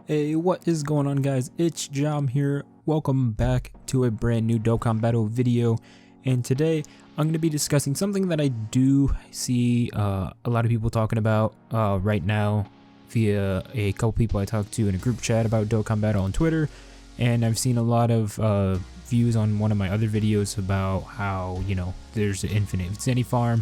Hey, what is going on, guys? It's Jam here. Welcome back to a brand new Dokkan battle video, and today I'm going to be discussing something that I do see a lot of people talking about right now via a couple people I talked to in a group chat about Dokkan battle on Twitter, and I've seen a lot of views on one of my other videos about how, you know, there's an infinite Zeni farm,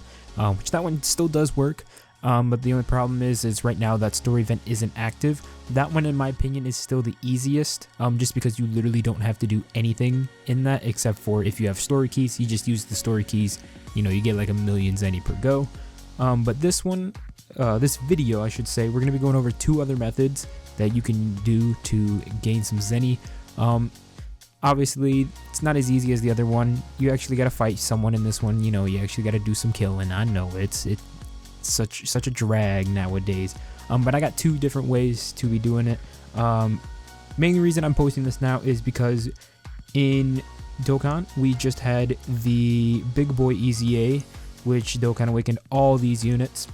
which that one still does work. But the only problem is right now that story event isn't active. That one, in my opinion, is still the easiest, just because you literally don't have to do anything in that except for if you have story keys, you just use the story keys, you know, you get like 1,000,000 Zeni per go. But this one, this video, I should say, we're going to be going over two other methods that you can do to gain some Zeni. Obviously, it's not as easy as the other one. You actually got to fight someone in this one, you know, you actually got to do some killing. I know it's such a drag nowadays, but I got two different ways to be doing it. Main reason I'm posting this now is because in Dokkan we just had the big boy EZA, which Dokkan awakened all these units.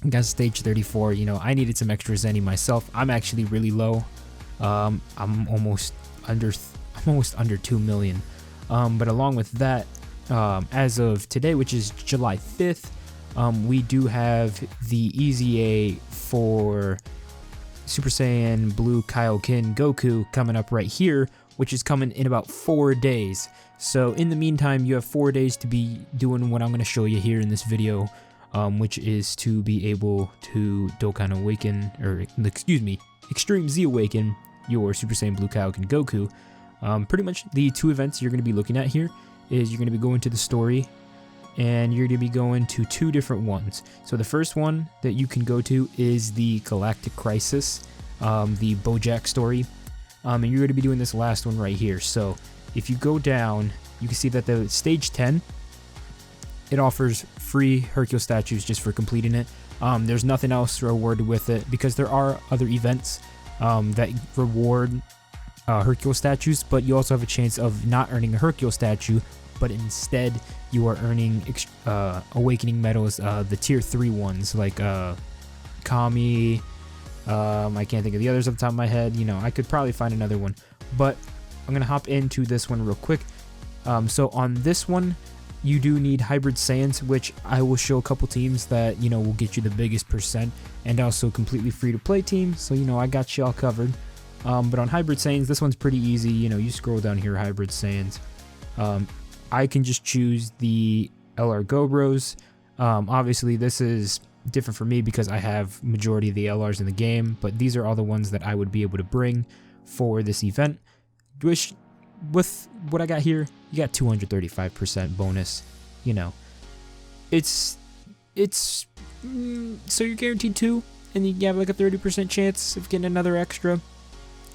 Got stage 34. You know, I needed some extra Zeni myself. I'm actually really low. I'm almost under 2 million. But along with that, as of today, which is July 5th, we do have the EZA for Super Saiyan Blue Kaioken Goku coming up right here, which is coming in about 4 days. So in the meantime, you have 4 days to be doing what I'm going to show you here in this video, which is to be able to Dokkan Awaken, or excuse me, Extreme Z Awaken your Super Saiyan Blue Kaioken Goku. Pretty much the two events you're going to be looking at here is you're going to be going to the story, and you're going to be going to two different ones. So the first one that you can go to is the Galactic Crisis, the Bojack story, and you're going to be doing this last one right here. So if you go down, you can see that the stage 10, it offers free Hercule statues just for completing it. There's nothing else rewarded with it, because there are other events that reward Hercule statues, but you also have a chance of not earning a Hercule statue, but instead you are earning awakening medals, the tier 3 ones, like Kami. I can't think of the others off the top of my head. You know, I could probably find another one, but I'm gonna hop into this one real quick. So on this one, you do need hybrid Saiyans, which I will show a couple teams that, you know, will get you the biggest percent, and also completely free to play teams. So, you know, I got y'all covered. But on hybrid Saiyans, this one's pretty easy. You know, you scroll down here, hybrid Saiyans. I can just choose the LR Gobros. Obviously, this is different for me because I have majority of the LRs in the game, but these are all the ones that I would be able to bring for this event. Which, with what I got here, you got 235% bonus. You know, it's so you're guaranteed 2, and you have like a 30% chance of getting another extra.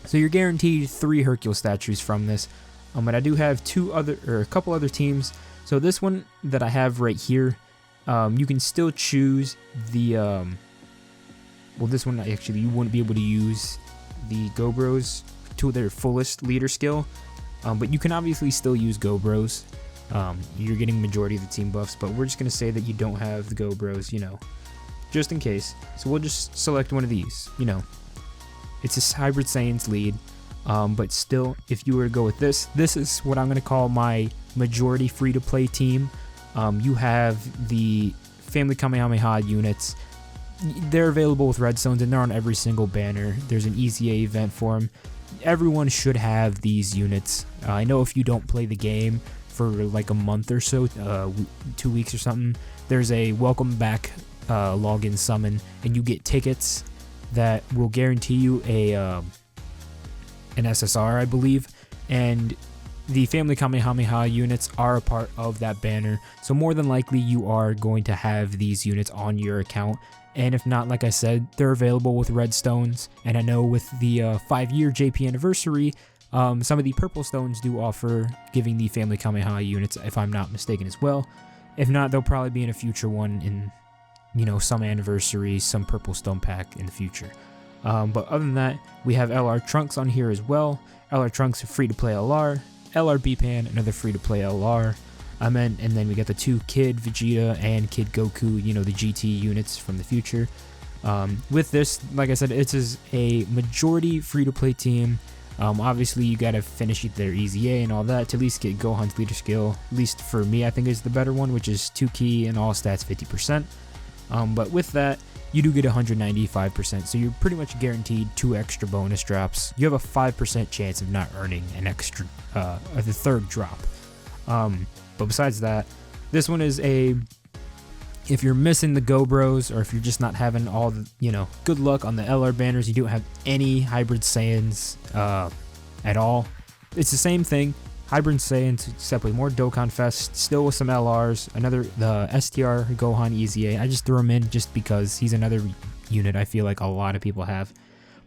So you're guaranteed 3 Hercule statues from this. But I do have a couple other teams. So this one that I have right here, you can still choose the, well, this one actually you wouldn't be able to use the Gobros to their fullest leader skill, but you can obviously still use Gobros. You're getting majority of the team buffs, but we're just gonna say that you don't have the Gobros, you know, just in case. So we'll just select one of these. You know, it's a hybrid Saiyans lead. But still, if you were to go with this is what I'm going to call my majority free-to-play team. You have the Family Kamehameha units. They're available with redstones, and they're on every single banner. There's an EZA event for them. Everyone should have these units. I know if you don't play the game for like a month or so, 2 weeks or something, there's a welcome back login summon, and you get tickets that will guarantee you an SSR, I believe, and the Family Kamehameha units are a part of that banner, so more than likely you are going to have these units on your account. And if not, like I said, they're available with redstones, and I know with the 5-year JP anniversary, some of the purple stones do offer giving the Family Kamehameha units, if I'm not mistaken, as well. If not, they'll probably be in a future one in, you know, some anniversary, some purple stone pack in the future. But other than that, we have LR Trunks on here as well. LR Trunks are free to play LR. LR B-Pan, another free to play LR. And then we got the two Kid Vegeta and Kid Goku, you know, the GT units from the future. With this, like I said, it is a majority free-to-play team. Obviously, you gotta finish their easy A and all that to at least get Gohan's leader skill. At least for me, I think is the better one, which is 2 key and all stats 50%. But with that, you do get 195%, so you're pretty much guaranteed 2 extra bonus drops. You have a 5% chance of not earning an extra, the third drop. But besides that, this one is if you're missing the Go Bros, or if you're just not having all the, good luck on the LR banners, you don't have any Hybrid Saiyans at all. It's the same thing, Hybrid Saiyans, except with more Dokkan Fest, still with some LRs, the STR Gohan EZA. I just threw him in just because he's another unit I feel like a lot of people have.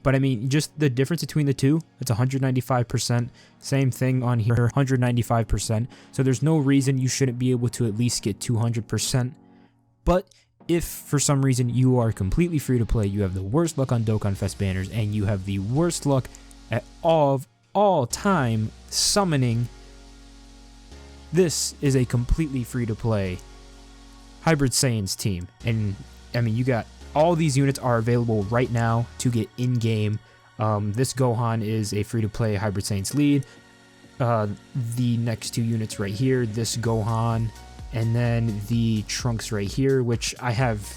But I mean, just the difference between the two, it's 195%. Same thing on here, 195%. So there's no reason you shouldn't be able to at least get 200%. But if for some reason you are completely free to play, you have the worst luck on Dokkan Fest banners, and you have the worst luck at all time summoning, this is a completely free to play Hybrid Saiyans team. And I mean, you got all these units are available right now to get in game. This Gohan is a free to play Hybrid Saiyans lead. The next 2 units right here, this Gohan, and then the Trunks right here, which I have,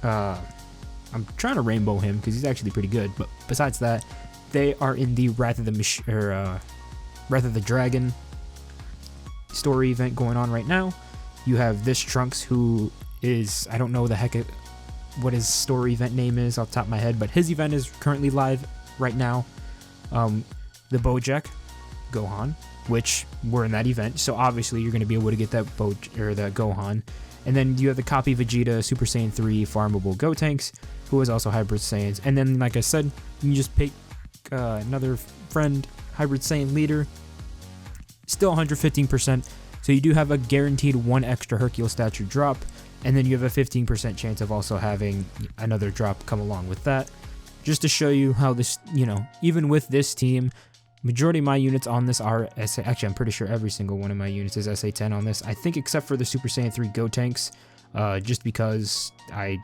I'm trying to rainbow him because he's actually pretty good. But besides that, they are in the Wrath of the Dragon story event going on right now. You have this Trunks, who is, I don't know what his story event name is off the top of my head, but his event is currently live right now. The Bojack Gohan, which were in that event, so obviously you're going to be able to get that that Gohan. And then you have the copy Vegeta Super Saiyan 3 farmable Gotenks, who is also Hybrid Saiyans. And then, like I said, you can just pick another friend Hybrid Saiyan leader, still 115%. So you do have a guaranteed 1 extra Hercule stature drop, and then you have a 15% chance of also having another drop come along with that. Just to show you how this, even with this team, majority of my units on this are SA. Actually, I'm pretty sure every single one of my units is SA10 on this. I think except for the Super Saiyan 3 Gotenks, just because I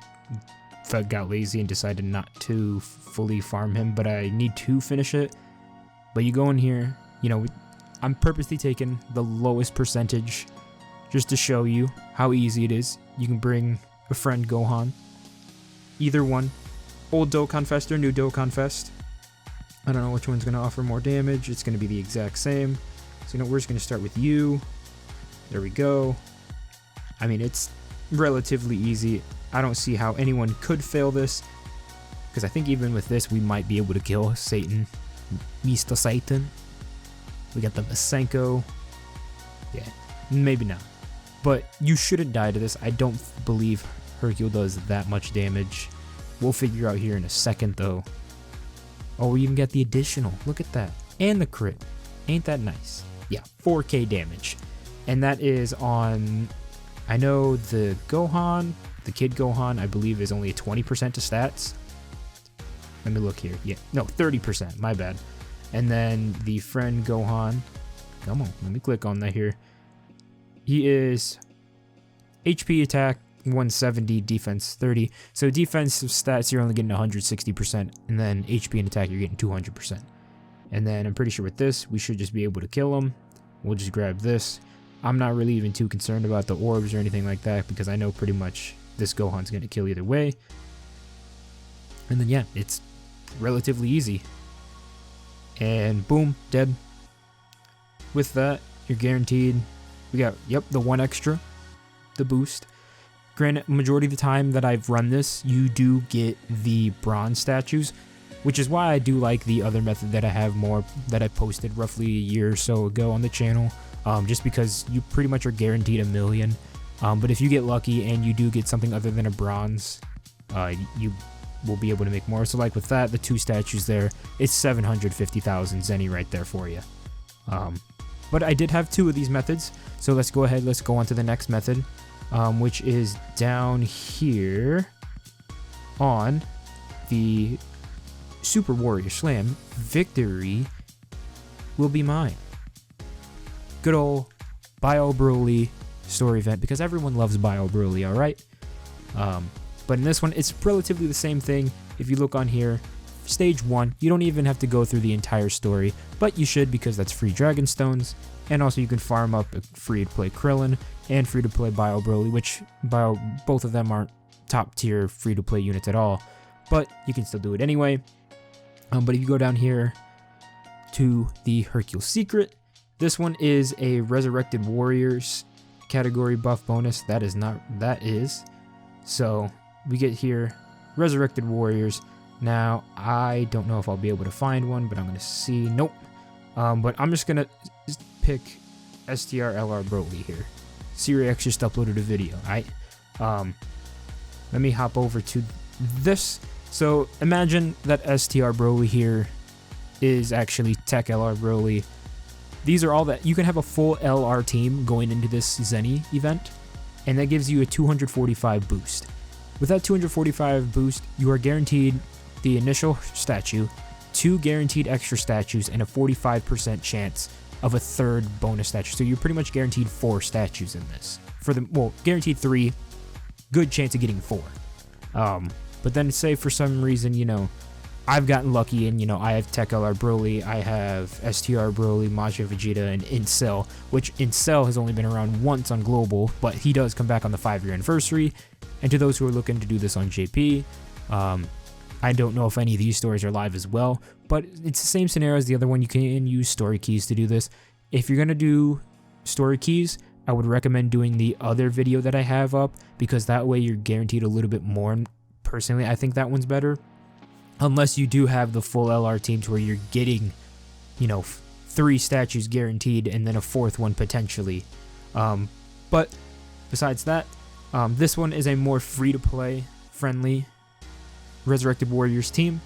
got lazy and decided not to fully farm him, but I need to finish it. But you go in here, I'm purposely taking the lowest percentage just to show you how easy it is. You can bring a friend Gohan, either one, old Dokkan Fest or new Dokkan Fest. I don't know which one's going to offer more damage. It's going to be the exact same. So we're just going to start with you. There we go. I mean, it's relatively easy. I don't see how anyone could fail this, because I think even with this, we might be able to kill Satan. Mr. Satan. We got the Masenko. Yeah, maybe not. But you shouldn't die to this. I don't believe Hercule does that much damage. We'll figure out here in a second, though. Oh, we even got the additional. Look at that. And the crit. Ain't that nice? Yeah, 4k damage. And that is on, I know the Gohan, the Kid Gohan, I believe is only a 20% to stats. Let me look here. Yeah, no, 30%. My bad. And then the friend Gohan. Come on, let me click on that here. He is HP attack 170, defense 30. So defensive stats, you're only getting 160%, and then HP and attack, you're getting 200%. And then I'm pretty sure with this, we should just be able to kill him. We'll just grab this. I'm not really even too concerned about the orbs or anything like that, because I know pretty much this Gohan's going to kill either way. And then yeah, it's relatively easy. And boom, dead. With that, you're guaranteed. We got, yep, the 1 extra, the boost. Granted, majority of the time that I've run this, you do get the bronze statues, which is why I do like the other method that I have more, that I posted roughly a year or so ago on the channel, just because you pretty much are guaranteed 1 million. But if you get lucky and you do get something other than a bronze, you will be able to make more. So like with that, the 2 statues there, it's 750,000 Zeni right there for you. But I did have 2 of these methods, so let's go ahead, let's go on to the next method, which is down here on the Super Warrior Slam. Victory will be mine. Good old Bio Broly story event, because everyone loves Bio Broly, alright? But in this one, it's relatively the same thing. If you look on here, stage 1, you don't even have to go through the entire story, but you should because that's free Dragon Stones, and also you can farm up a free-to-play Krillin and free-to-play Bio Broly, which both of them aren't top-tier free-to-play units at all, but you can still do it anyway. But if you go down here to the Hercule Secret, this one is a Resurrected Warriors category buff bonus. That is. So we get here, Resurrected Warriors. Now, I don't know if I'll be able to find one, but I'm going to see. Nope. But I'm just going to pick STRLR Broly here. SiriX just uploaded a video. Let me hop over to this. So imagine that STR Broly here is actually Tech LR Broly. These are all that you can have a full LR team going into this Zeni event, and that gives you a 245 boost. With that 245 boost, you are guaranteed the initial statue, 2 guaranteed extra statues, and a 45% chance of a 3rd bonus statue. So you're pretty much guaranteed 4 statues in this. Guaranteed 3, good chance of getting 4. But then say for some reason, I've gotten lucky and, I have Tech LR Broly, I have STR Broly, Majin Vegeta, and Incel, which Incel has only been around once on Global, but he does come back on the 5-year anniversary. And to those who are looking to do this on JP, I don't know if any of these stories are live as well, but it's the same scenario as the other one. You can use story keys to do this. If you're going to do story keys, I would recommend doing the other video that I have up, because that way you're guaranteed a little bit more. Personally, I think that one's better. Unless you do have the full LR teams where you're getting, 3 statues guaranteed and then a 4th one potentially. But besides that, this one is a more free-to-play friendly Resurrected Warriors team.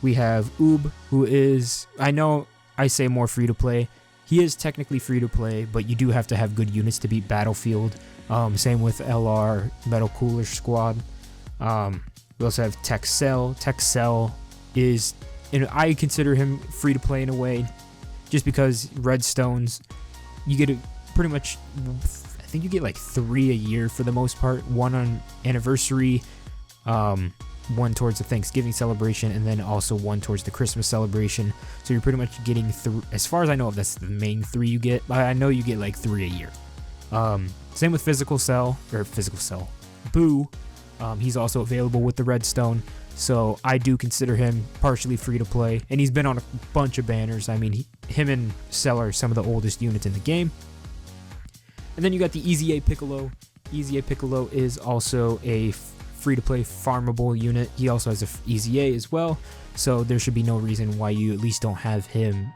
We have Oob, who is, I know I say more free-to-play. He is technically free-to-play, but you do have to have good units to beat Battlefield. Same with LR, Metal Cooler Squad. We also have Tech Cell. Tech Cell is, I consider him free to play in a way, just because Redstones, you get pretty much, I think you get like 3 a year for the most part. 1 on anniversary, 1 towards the Thanksgiving celebration, and then also 1 towards the Christmas celebration. So you're pretty much getting, as far as I know, that's the main 3 you get. I know you get like 3 a year. Same with Physical Cell. Boo. He's also available with the Redstone, so I do consider him partially free to play, and he's been on a bunch of banners. I mean, him and Cell are some of the oldest units in the game. And then you got the Easy A Piccolo. Easy A Piccolo is also a free to play farmable unit. He also has a Easy A as well, so there should be no reason why you at least don't have him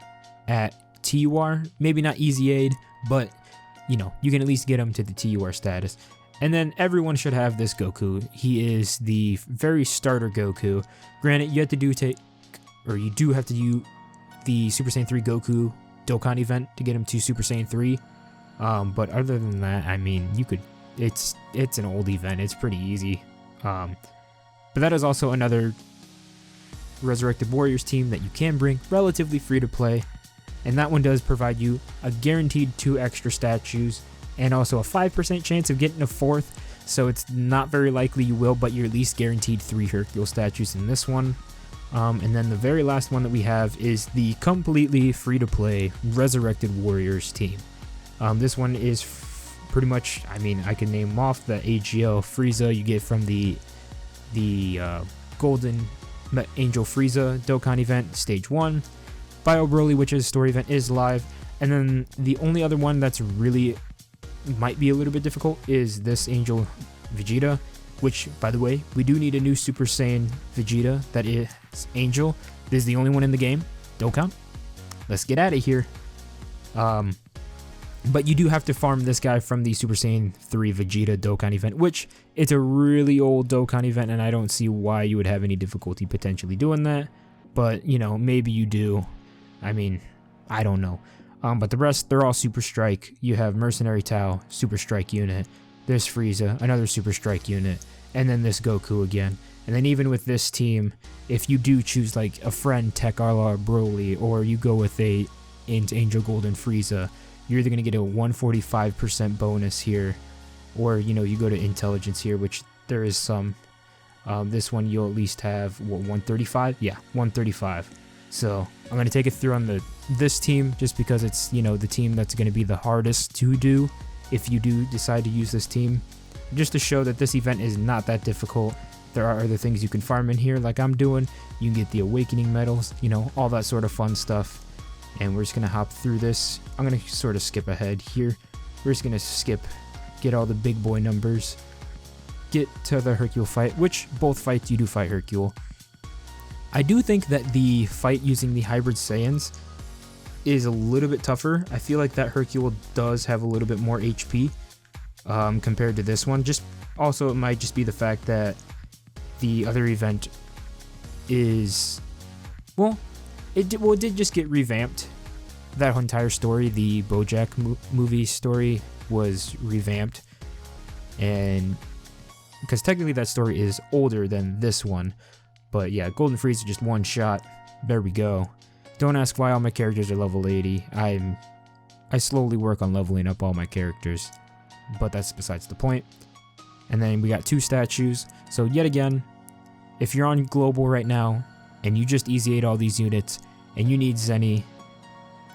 at TUR. Maybe not Easy Aid, but you can at least get him to the TUR status. And then everyone should have this Goku. He is the very starter Goku. Granted, you do have to do the Super Saiyan 3 Goku Dokkan event to get him to Super Saiyan 3. But other than that, I mean, it's an old event. It's pretty easy. But that is also another Resurrected Warriors team that you can bring, relatively free to play. And that one does provide you a guaranteed 2 extra statues, and also a 5% chance of getting a 4th, so it's not very likely you will, but you're at least guaranteed 3 Hercule statues in this one. And then the very last one that we have is the completely free-to-play Resurrected Warriors team. This one is pretty much, I mean, I can name off the AGL Frieza you get from the Golden Angel Frieza Dokkan event, Stage 1. Bio Broly, which is a story event, is live. And then the only other one that's really might be a little bit difficult is this Angel Vegeta, which, by the way, we do need a new Super Saiyan Vegeta that is Angel. This is the only one in the game. Dokkan. Let's get out of here. But you do have to farm this guy from the Super Saiyan 3 Vegeta Dokkan event, which it's a really old Dokkan event, and I don't see why you would have any difficulty potentially doing that. But, maybe you do. I mean, I don't know. But the rest, they're all Super Strike. You have Mercenary Tao, Super Strike unit, this Frieza, another Super Strike unit, and then this Goku again. And then even with this team, if you do choose like a friend Tech LR Broly, or you go with a Angel Golden Frieza, you're either going to get a 145% bonus here, or you go to Intelligence here, which there is some. This one you'll at least have, what, 135? Yeah, 135. So I'm going to take it through on this team just because it's, you know, the team that's going to be the hardest to do if you do decide to use this team. Just to show that this event is not that difficult. There are other things you can farm in here like I'm doing. You can get the awakening medals, you know, all that sort of fun stuff. And we're just going to hop through this. I'm going to sort of skip ahead here. We're just going to get all the big boy numbers. Get to the Hercule fight, which both fights you do fight Hercule. I do think that the fight using the hybrid Saiyans is a little bit tougher. I feel like that Hercule does have a little bit more HP compared to this one. Just also, it might just be the fact that the other event is, well, it did just get revamped. That entire story, the Bojack movie story, was revamped, and because technically that story is older than this one. But yeah, Golden Freeze is just one shot. There we go. Don't ask why all my characters are level 80. I slowly work on leveling up all my characters, but that's besides the point. And then we got 2 statues. So yet again, if you're on global right now and you just easy 8 all these units and you need Zeni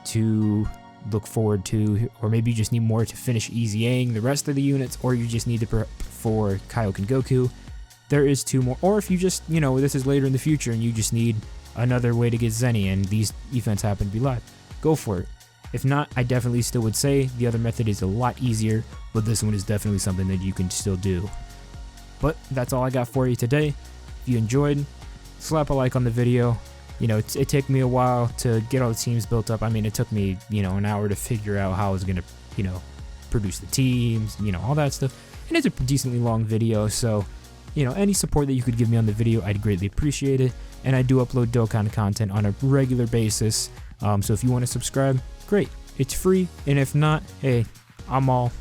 to look forward to, or maybe you just need more to finish easy-ing the rest of the units, or you just need to prep for Kaioken Goku, there is 2 more. Or if you just, you know, this is later in the future and you just need another way to get Zeni and these events happen to be live, go for it. If not, I definitely still would say the other method is a lot easier, but this one is definitely something that you can still do. But that's all I got for you today. If you enjoyed, slap a like on the video. You know, it took me a while to get all the teams built up. I mean, it took me, you know, an hour to figure out how I was going to, you know, produce the teams, you know, all that stuff. And it's a decently long video, so, you know, any support that you could give me on the video, I'd greatly appreciate it. And I do upload Dokkan content on a regular basis, so if you want to subscribe, great. It's free, and if not, hey, I'm all,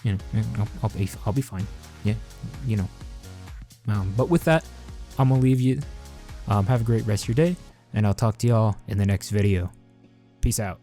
you know, I'll be fine. Yeah, you know. But with that, I'm gonna leave you. Have a great rest of your day, and I'll talk to y'all in the next video. Peace out.